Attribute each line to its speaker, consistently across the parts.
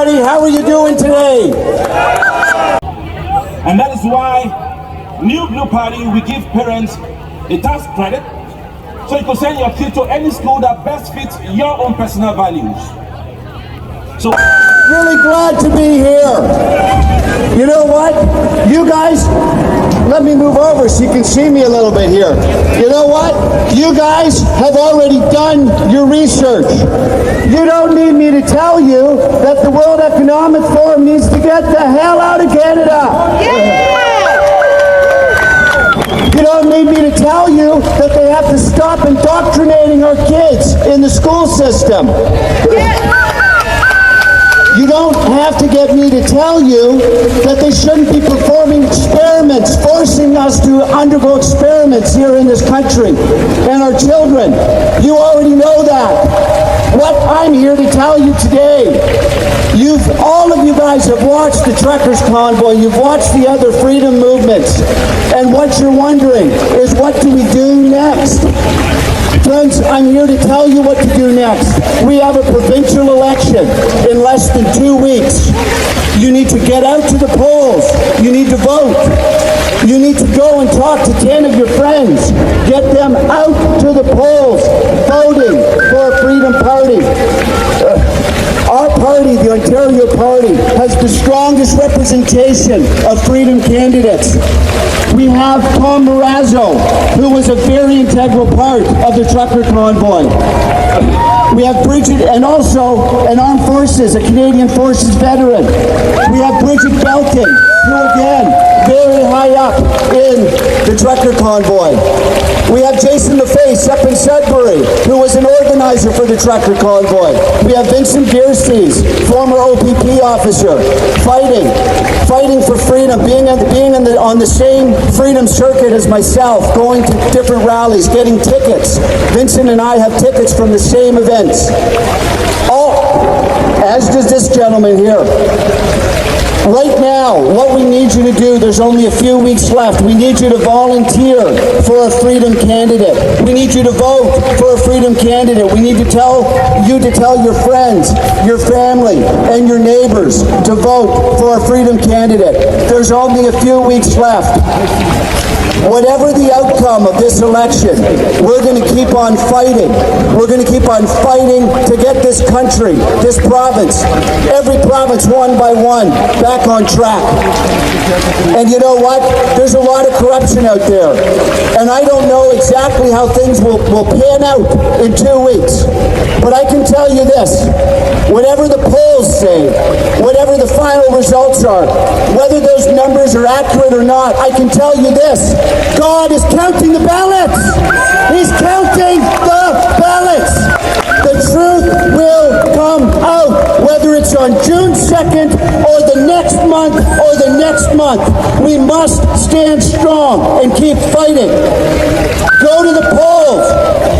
Speaker 1: everybody. How are you doing today?
Speaker 2: And that is why New Blue Party, we give parents a tax credit so you can send your kid to any school that best fits your own personal values. So
Speaker 1: really glad to be here. You know what? You guys, let me move over so you can see me a little bit here. You know what? You guys have already done your research. You don't need me to tell you that the World Economic Forum needs to get the hell out of Canada.
Speaker 3: Yeah!
Speaker 1: You don't need me to tell you that they have to stop indoctrinating our kids in the school system. You don't have to get me to tell you that they shouldn't be performing experiments, forcing us to undergo experiments here in this country and our children. You already know that. What I'm here to tell you today, all of you guys have watched the Truckers Convoy, you've watched the other freedom movements, and what you're wondering is, what do we do next? Friends, I'm here to tell you what to do next. We have a provincial election in less than 2 weeks. You need to get out to the polls. You need to vote. You need to go and talk to 10 of your friends. Get them out to the polls, voting for a Freedom Party. Our party, the Ontario Party, has the strongest representation of freedom candidates. We have Tom Marazzo, who was a very integral part of the Trucker Convoy. We have Bridget, and also an Armed Forces, a Canadian Forces veteran. We have Bridget Belkin, who again, very high up in the Trucker Convoy. We have Jason LaFace up in Sudbury, who was an organizer for the Trucker Convoy. We have Vincent Gearsees, former OPP officer, fighting for freedom, being on the same freedom circuit as myself, going to different rallies, getting tickets. Vincent and I have tickets from the same events. As does this gentleman here. Right now, what we need you to do, there's only a few weeks left. We need you to volunteer for a freedom candidate. We need you to vote for a freedom candidate. We need to tell your friends, your family, and your neighbors to vote for a freedom candidate. There's only a few weeks left. Whatever the outcome of this election, we're going to keep on fighting. We're going to keep on fighting to get this country, this province, every province one by one, back on track. And you know what? There's a lot of corruption out there. And I don't know exactly how things will pan out in 2 weeks. But I can tell you this. Whatever the polls say, whatever the final results are, whether those numbers are accurate or not, I can tell you this. God is counting the ballots. He's counting the ballots. The truth will come out, whether it's on June 2nd or the next month or the next month. We must stand strong and keep fighting. Go to the polls.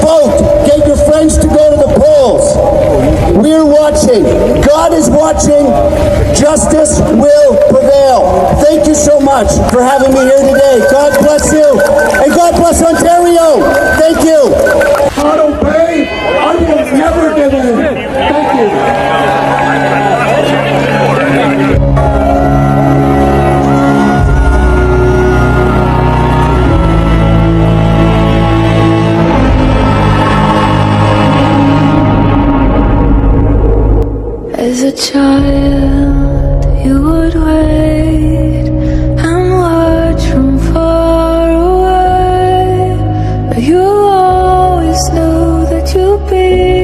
Speaker 1: Vote. Get your friends to go to the polls. We're watching. God is watching. Justice will prevail. Thank you so much for having me here today. God bless you. And God bless Ontario. Thank you.
Speaker 4: Auto pay. I will never give in. Thank you.
Speaker 5: As a child, you would wait and watch from far away, but you always knew that you'd be